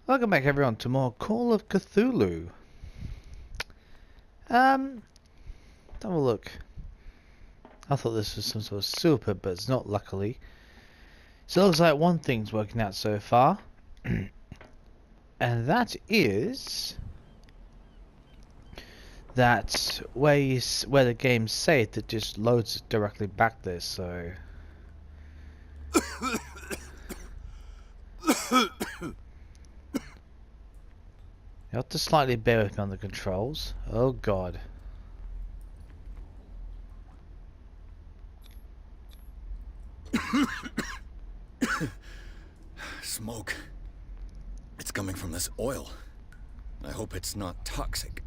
Welcome back everyone to more Call of Cthulhu. Have a look. I thought this was some sort of super, but it's not, luckily. So it looks like one thing's working out so far. And that is that where the game's saved, it just loads directly back there, so you have to slightly bear with me on the controls. Oh god. Smoke. It's coming from this oil. I hope it's not toxic.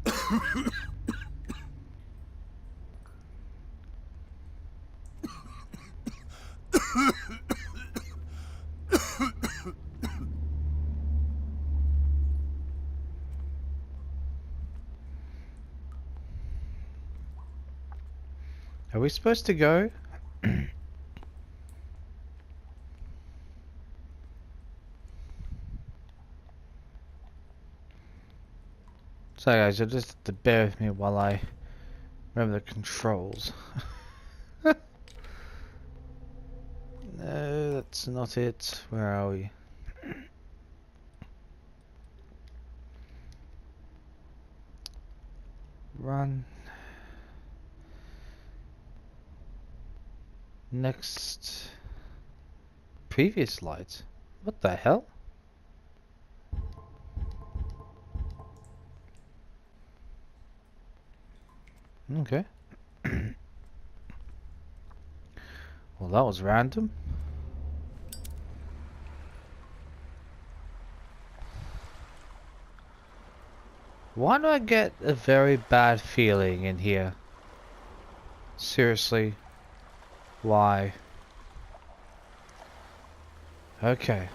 Are we supposed to go? Sorry guys, you'll just have to bear with me while I remember the controls. No, that's not it. Where are we? Run. Next. Previous light. What the hell? Okay. Well, that was random. Why do I get a very bad feeling in here? Seriously? Why? Okay.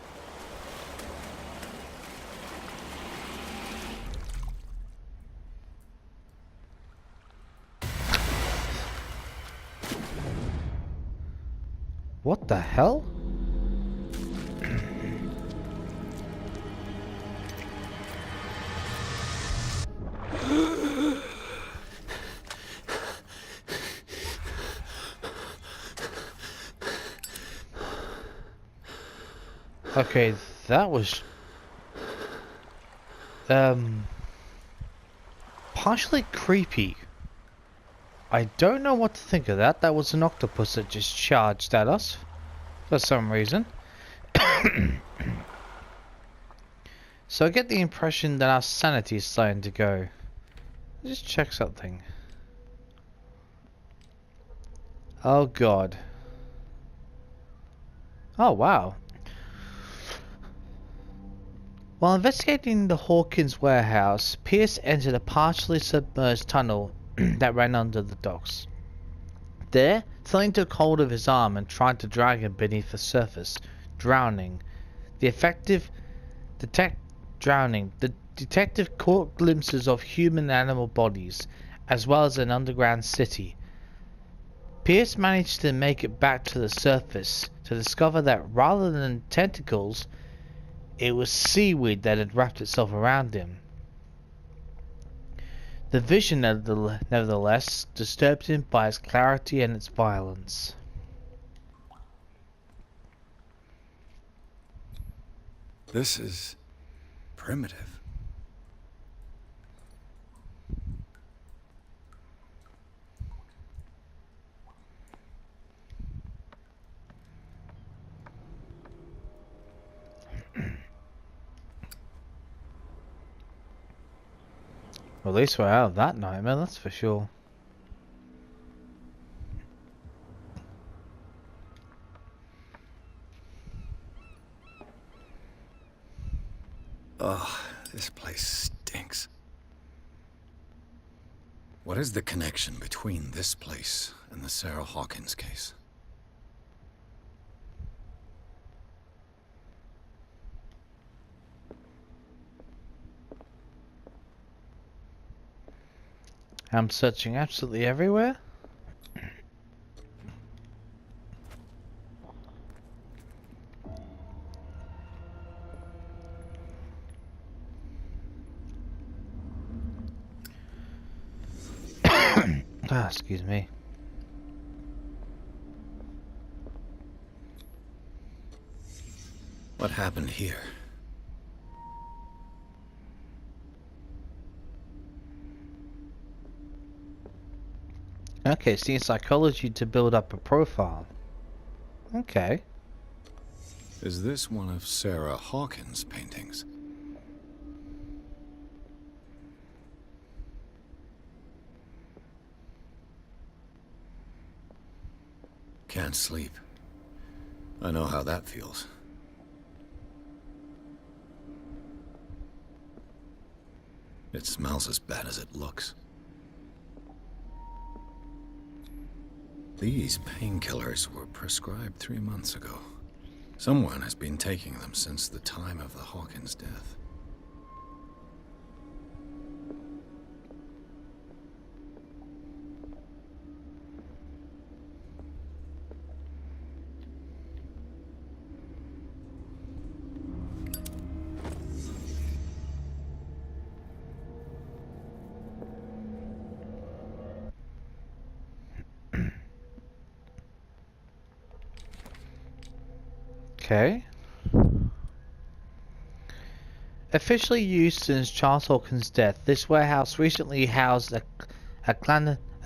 What the hell? Okay, that was partially creepy. I don't know what to think of that. That was an octopus that just charged at us for some reason. So I get the impression that our sanity is starting to go. Just check something. Oh god. Oh wow. While investigating the Hawkins warehouse, Pierce entered a partially submerged tunnel that ran under the docks. There, something took hold of his arm and tried to drag him beneath the surface, drowning. The detective caught glimpses of human and animal bodies, as well as an underground city. Pierce managed to make it back to the surface to discover that rather than tentacles, it was seaweed that had wrapped itself around him. The vision, nevertheless, disturbed him by its clarity and its violence. This is primitive. Well, at least we're out of that nightmare, that's for sure. Ugh, this place stinks. What is the connection between this place and the Sarah Hawkins case? I'm searching absolutely everywhere. Excuse me. What happened here? Okay, studying psychology to build up a profile. Okay. Is this one of Sarah Hawkins' paintings? Can't sleep. I know how that feels. It smells as bad as it looks. These painkillers were prescribed 3 months ago. Someone has been taking them since the time of the Hawkins death. Okay. Officially used since Charles Hawkins' death, this warehouse recently housed a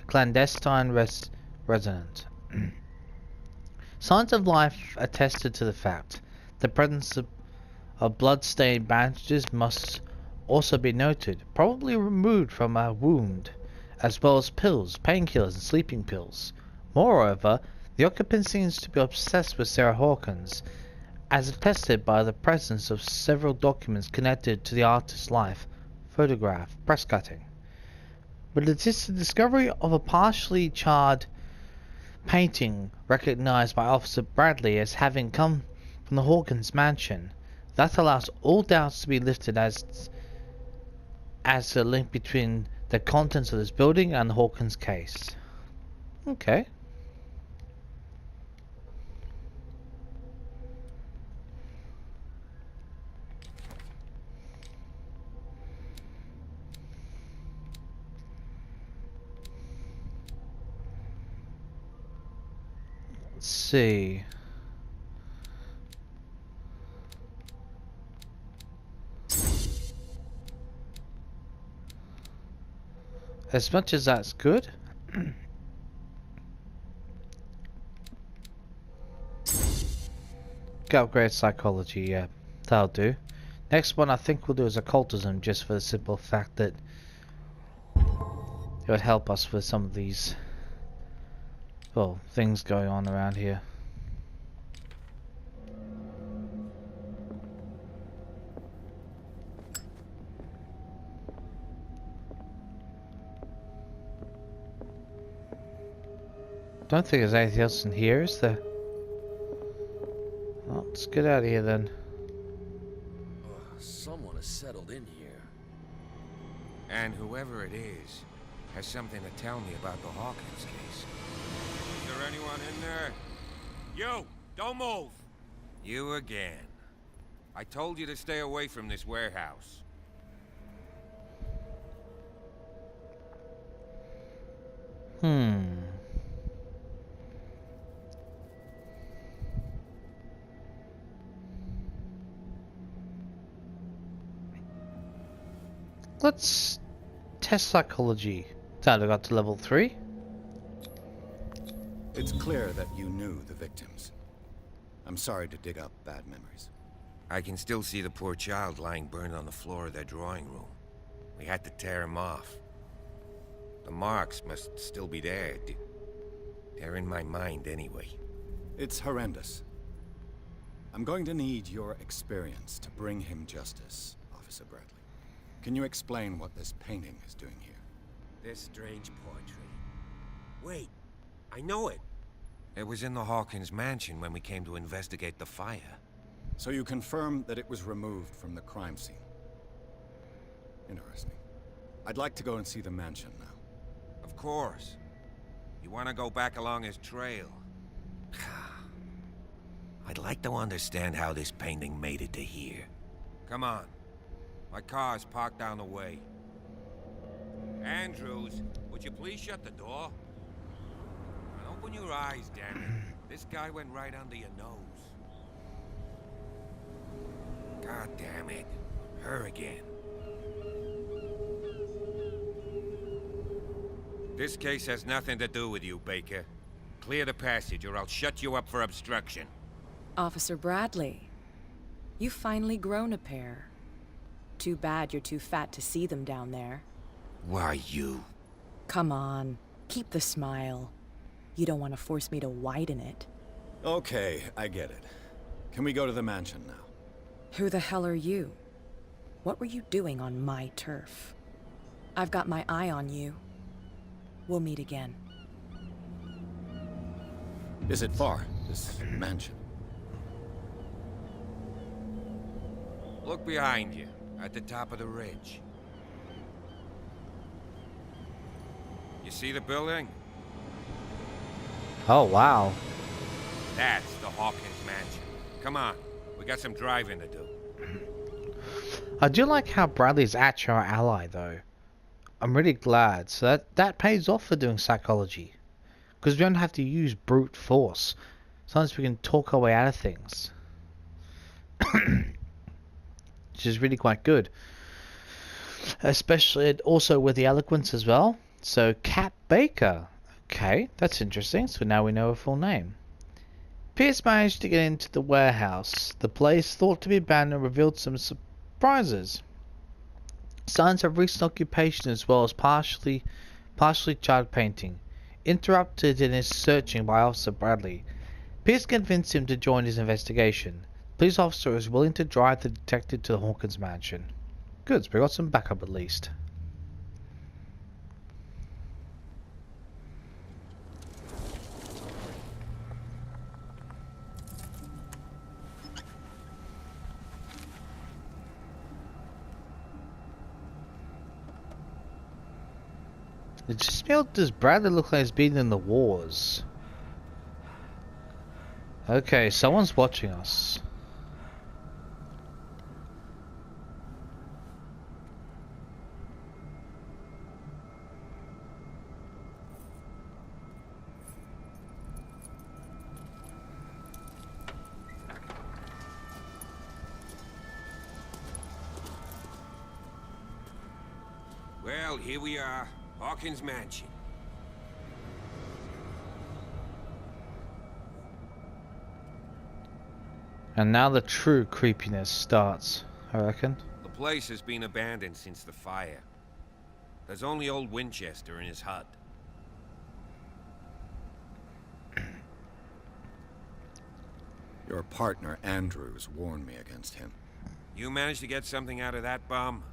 clandestine resident. Signs of life attested to the fact. The presence of blood-stained bandages must also be noted, probably removed from a wound, as well as pills, painkillers, and sleeping pills. Moreover, the occupant seems to be obsessed with Sarah Hawkins, as attested by the presence of several documents connected to the artist's life, photograph, press cutting. But it is the discovery of a partially charred painting recognized by Officer Bradley as having come from the Hawkins mansion that allows all doubts to be lifted as a link between the contents of this building and the Hawkins case. Okay. Let's see. As much as that's good. Get upgrade psychology, yeah. That'll do. Next one I think we'll do is occultism, just for the simple fact that it would help us with some of these, well, things going on around here. Don't think there's anything else in here, is there? Well, let's get out of here then. Someone has settled in here. And whoever it is has something to tell me about the Hawkins case. Is there anyone in there? You! Don't move! You again. I told you to stay away from this warehouse. Let's test psychology. Time I got to level 3. It's clear that you knew the victims. I'm sorry to dig up bad memories. I can still see the poor child lying burned on the floor of their drawing room. We had to tear him off. The marks must still be there. They're in my mind anyway. It's horrendous. I'm going to need your experience to bring him justice, Officer Bradley. Can you explain what this painting is doing here? This strange portrait. Wait, I know it. It was in the Hawkins mansion when we came to investigate the fire. So you confirm that it was removed from the crime scene? Interesting. I'd like to go and see the mansion now. Of course. You want to go back along his trail? I'd like to understand how this painting made it to here. Come on. My car's parked down the way. Andrews, would you please shut the door? Open your eyes, damn it. This guy went right under your nose. God damn it. Her again. This case has nothing to do with you, Baker. Clear the passage or I'll shut you up for obstruction. Officer Bradley, you've finally grown a pair. Too bad you're too fat to see them down there. Why you? Come on, keep the smile. You don't want to force me to widen it. Okay, I get it. Can we go to the mansion now? Who the hell are you? What were you doing on my turf? I've got my eye on you. We'll meet again. Is it far, this mansion? Look behind you, at the top of the ridge. You see the building? Oh, wow. That's the Hawkins mansion. Come on, we got some driving to do. I do like how Bradley's actually our ally, though. I'm really glad. So that pays off for doing psychology. Because we don't have to use brute force. Sometimes we can talk our way out of things. Which is really quite good. Especially also with the eloquence as well. So, Kat Baker. Okay, that's interesting. So now we know her full name. Pierce managed to get into the warehouse. The place, thought to be abandoned, revealed some surprises. Signs of recent occupation as well as partially charred painting. Interrupted in his searching by Officer Bradley. Pierce convinced him to join his investigation. The police officer was willing to drive the detective to the Hawkins mansion. Good, so we got some backup at least. It just felt, does Bradley look like he's been in the wars? Okay, someone's watching us. Well, here we are. Hawkins mansion. And now the true creepiness starts, I reckon. The place has been abandoned since the fire. There's only old Winchester in his hut. Your partner, Andrews, warned me against him. You managed to get something out of that bum?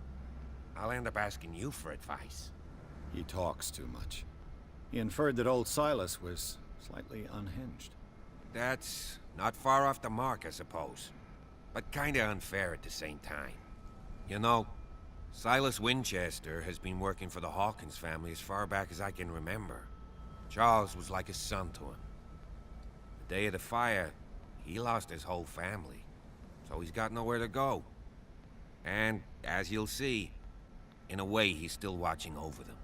I'll end up asking you for advice. He talks too much. He inferred that old Silas was slightly unhinged. That's not far off the mark, I suppose. But kinda unfair at the same time. You know, Silas Winchester has been working for the Hawkins family as far back as I can remember. Charles was like a son to him. The day of the fire, he lost his whole family. So he's got nowhere to go. And, as you'll see, in a way he's still watching over them.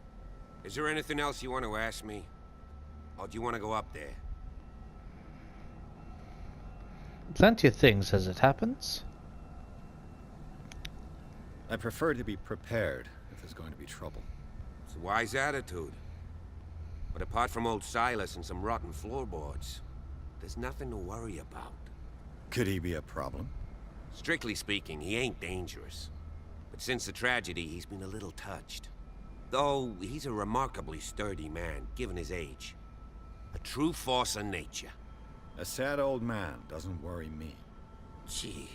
Is there anything else you want to ask me? Or do you want to go up there? Plenty of things as it happens. I prefer to be prepared if there's going to be trouble. It's a wise attitude. But apart from old Silas and some rotten floorboards, there's nothing to worry about. Could he be a problem? Strictly speaking, he ain't dangerous. But since the tragedy, he's been a little touched. Though, he's a remarkably sturdy man, given his age. A true force of nature. A sad old man doesn't worry me. Gee,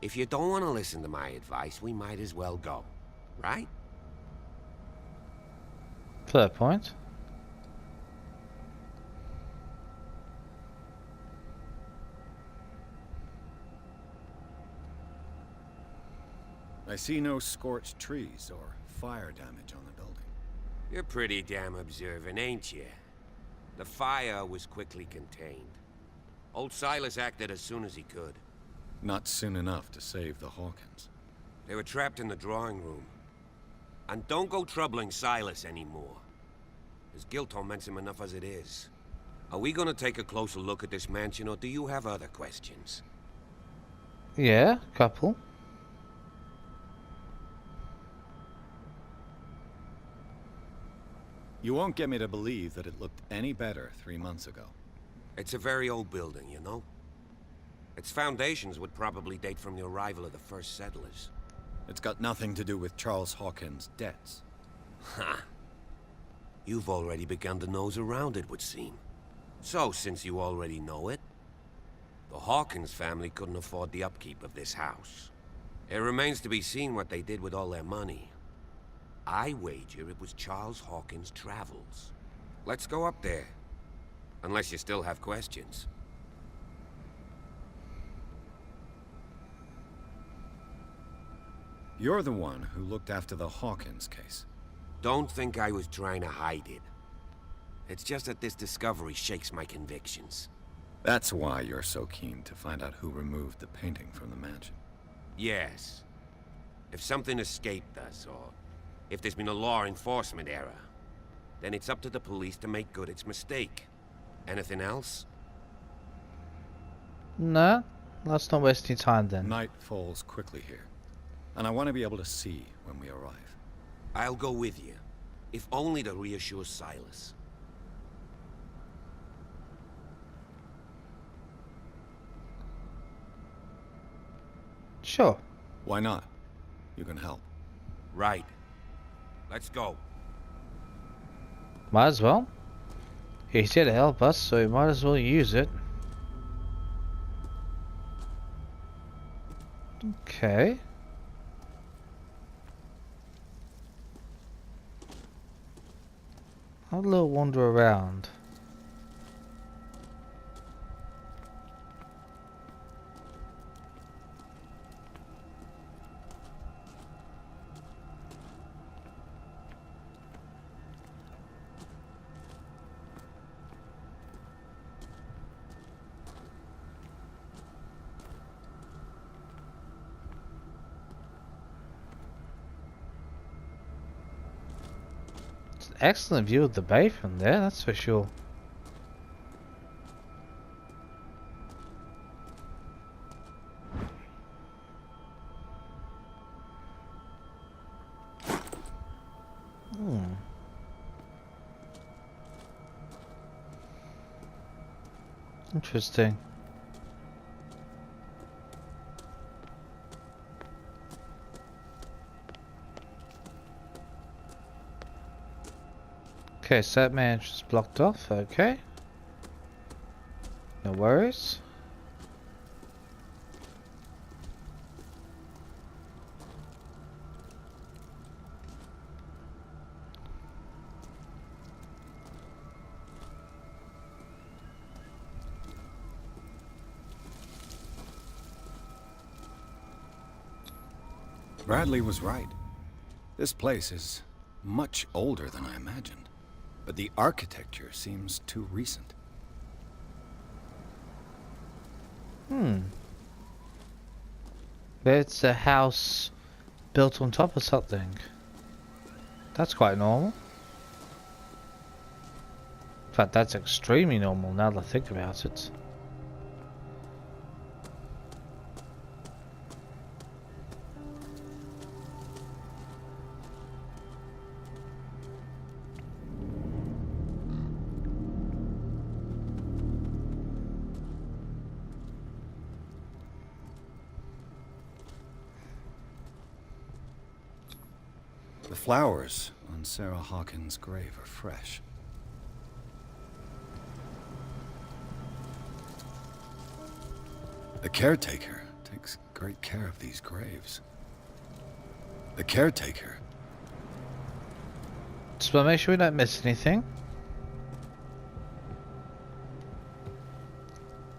if you don't want to listen to my advice, we might as well go. Right? Fair point. I see no scorched trees or fire damage on the building. You're pretty damn observant, ain't you? The fire was quickly contained. Old Silas acted as soon as he could. Not soon enough to save the Hawkins. They were trapped in the drawing room. And don't go troubling Silas anymore. His guilt torments him enough as it is. Are we gonna take a closer look at this mansion, or do you have other questions? Yeah, couple. You won't get me to believe that it looked any better 3 months ago. It's a very old building, you know? Its foundations would probably date from the arrival of the first settlers. It's got nothing to do with Charles Hawkins' debts. Ha! You've already begun to nose around, it would seem. So, since you already know it, the Hawkins family couldn't afford the upkeep of this house. It remains to be seen what they did with all their money. I wager it was Charles Hawkins' travels. Let's go up there. Unless you still have questions. You're the one who looked after the Hawkins case. Don't think I was trying to hide it. It's just that this discovery shakes my convictions. That's why you're so keen to find out who removed the painting from the mansion. Yes. If something escaped us, or if there's been a law enforcement error, then it's up to the police to make good its mistake. Anything else? No, let's not waste any time then. Night falls quickly here, and I want to be able to see when we arrive. I'll go with you, if only to reassure Silas. Sure. Why not? You can help. Right. Let's go. Might as well. He's here to help us, so we might as well use it. Okay. Have a little wander around. Excellent view of the bay from there, that's for sure. Interesting. Okay, so that man is blocked off, okay. No worries. Bradley was right. This place is much older than I imagined. But the architecture seems too recent. But it's a house built on top of something. That's quite normal. In fact, that's extremely normal now that I think about it. The flowers on Sarah Hawkins' grave are fresh. The caretaker takes great care of these graves. The caretaker. Just want to make sure we don't miss anything.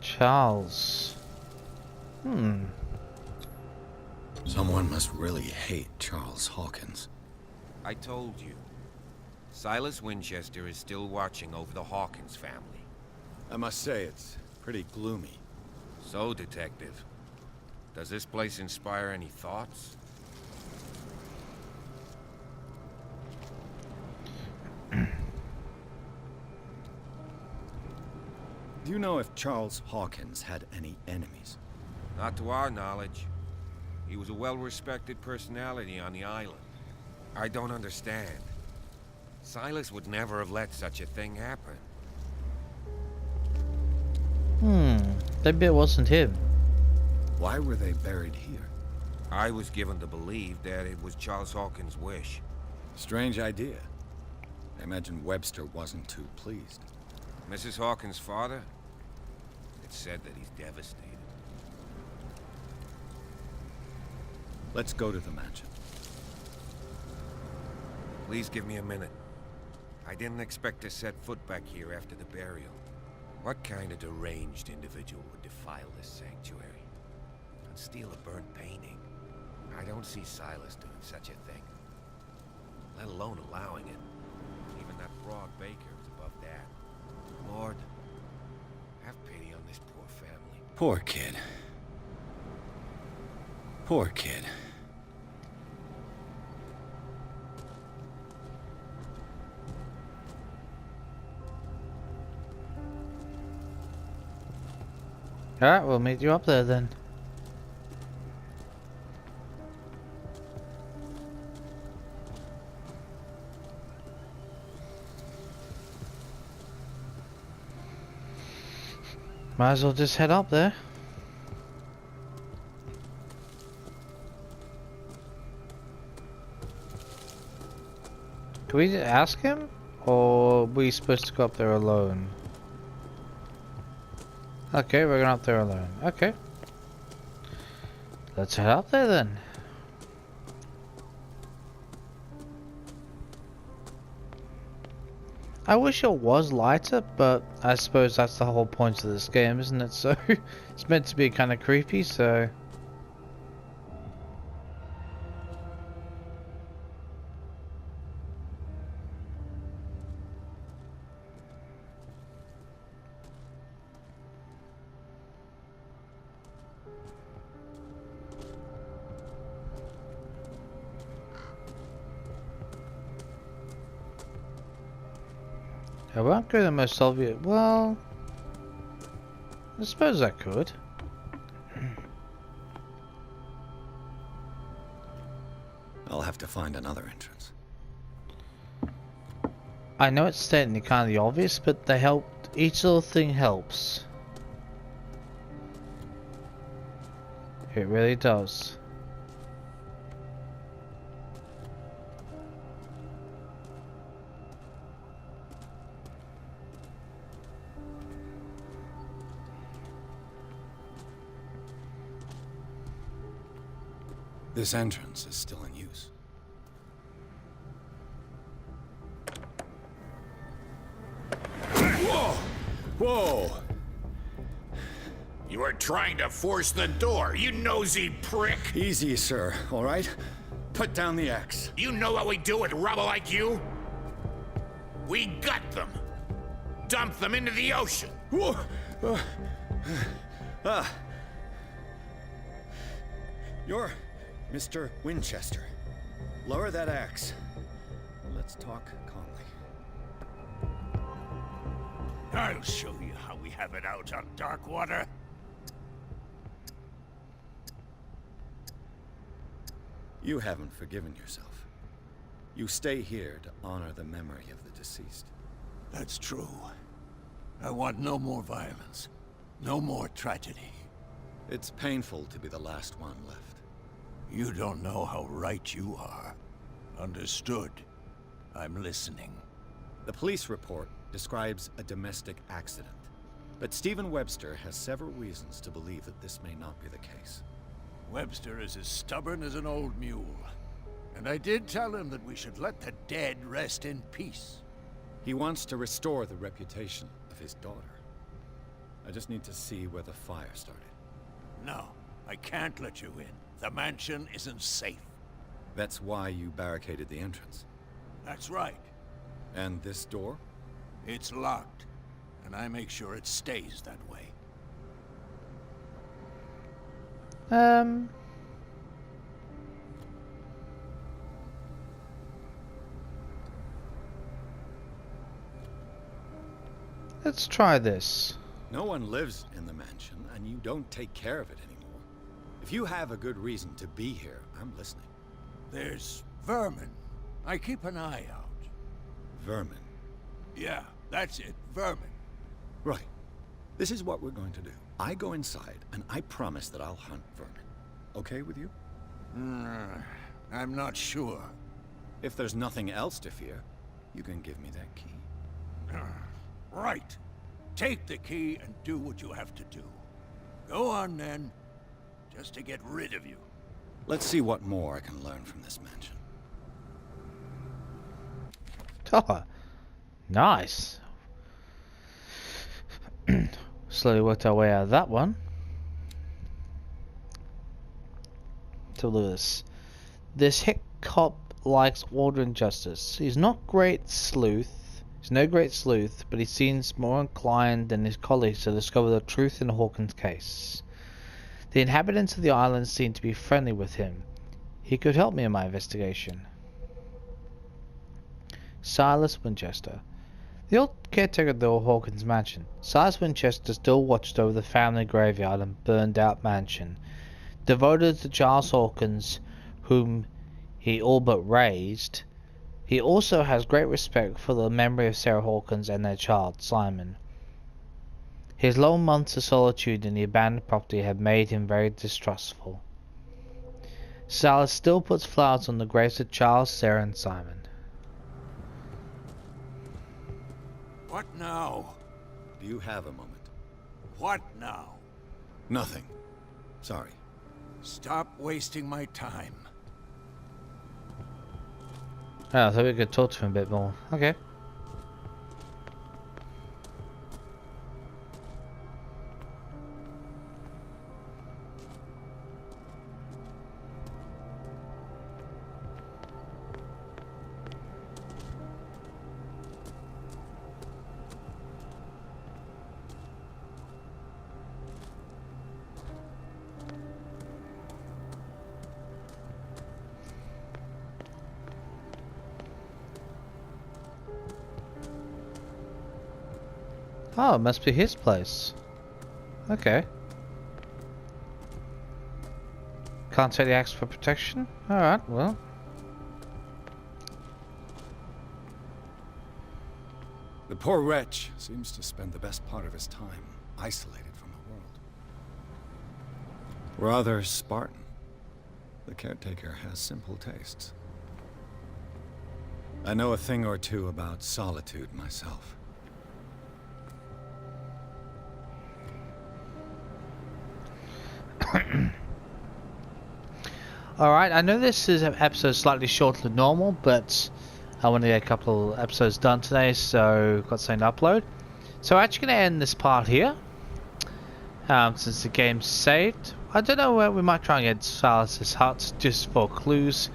Charles. Someone must really hate Charles Hawkins. I told you. Silas Winchester is still watching over the Hawkins family. I must say, it's pretty gloomy. So, Detective, does this place inspire any thoughts? Do you know if Charles Hawkins had any enemies? Not to our knowledge. He was a well-respected personality on the island. I don't understand. Silas would never have let such a thing happen. Maybe it wasn't him. Why were they buried here? I was given to believe that it was Charles Hawkins' wish. Strange idea. I imagine Webster wasn't too pleased. Mrs. Hawkins' father? It's said that he's devastated. Let's go to the mansion. Please give me a minute. I didn't expect to set foot back here after the burial. What kind of deranged individual would defile this sanctuary? And steal a burnt painting? I don't see Silas doing such a thing. Let alone allowing it. Even that broad baker is above that. Lord, have pity on this poor family. Poor kid. Poor kid. Alright, we'll meet you up there then. Might as well just head up there. Do we ask him? Or are we supposed to go up there alone? Okay, we're going up there alone. Okay. Let's head up there then. I wish it was lighter, but I suppose that's the whole point of this game, isn't it? So, it's meant to be kind of creepy, so... I won't go the most obvious. Well, I suppose I could. I'll have to find another entrance. I know it's technically kind of obvious, but they help. Each little thing helps. It really does. This entrance is still in use. Whoa! Whoa! You are trying to force the door, you nosy prick! Easy, sir, all right? Put down the axe. You know what we do with rubble like you? We gut them. Dump them into the ocean. Whoa! You're Mr. Winchester. Lower that axe. Let's talk calmly. I'll show you how we have it out on dark water. You haven't forgiven yourself. You stay here to honor the memory of the deceased. That's true. I want no more violence. No more tragedy. It's painful to be the last one left. You don't know how right you are. Understood. I'm listening. The police report describes a domestic accident, but Stephen Webster has several reasons to believe that this may not be the case. Webster is as stubborn as an old mule. And I did tell him that we should let the dead rest in peace. He wants to restore the reputation of his daughter. I just need to see where the fire started. No, I can't let you in. The mansion isn't safe. That's why you barricaded the entrance. That's right. And this door? It's locked, and I make sure it stays that way. Let's try this. No one lives in the mansion, and you don't take care of it anymore. If you have a good reason to be here, I'm listening. There's vermin. I keep an eye out. Vermin. Yeah, that's it. Vermin. Right. This is what we're going to do. I go inside, and I promise that I'll hunt vermin. Okay with you? I'm not sure. If there's nothing else to fear, you can give me that key. Right. Take the key and do what you have to do. Go on, then. Just to get rid of you. Let's see what more I can learn from this mansion. Oh, nice. Slowly worked our way out of that one. To Lewis. This hick cop likes order and justice. He's no great sleuth, but he seems more inclined than his colleagues to discover the truth in Hawkins' case. The inhabitants of the island seem to be friendly with him. He could help me in my investigation. Silas Winchester. The old caretaker of the Hawkins mansion. Silas Winchester still watched over the family graveyard and burned out mansion. Devoted to Charles Hawkins, whom he all but raised, he also has great respect for the memory of Sarah Hawkins and their child, Simon. His long months of solitude in the abandoned property had made him very distrustful. Silas still puts flowers on the graves of Charles, Sarah, and Simon. What now? Do you have a moment? What now? Nothing. Sorry. Stop wasting my time. Oh, I thought we could talk to him a bit more. Okay. Oh, it must be his place. Okay. Can't take the axe for protection? Alright, well. The poor wretch seems to spend the best part of his time isolated from the world. Rather Spartan. The caretaker has simple tastes. I know a thing or two about solitude myself. Alright, I know this is an episode slightly shorter than normal, but I want to get a couple episodes done today, so got something to upload. So I'm actually going to end this part here, since the game's saved. I don't know where we might try and get Silas's hut, just for clues.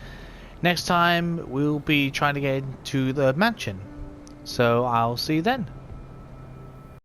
Next time, we'll be trying to get into the mansion. So I'll see you then.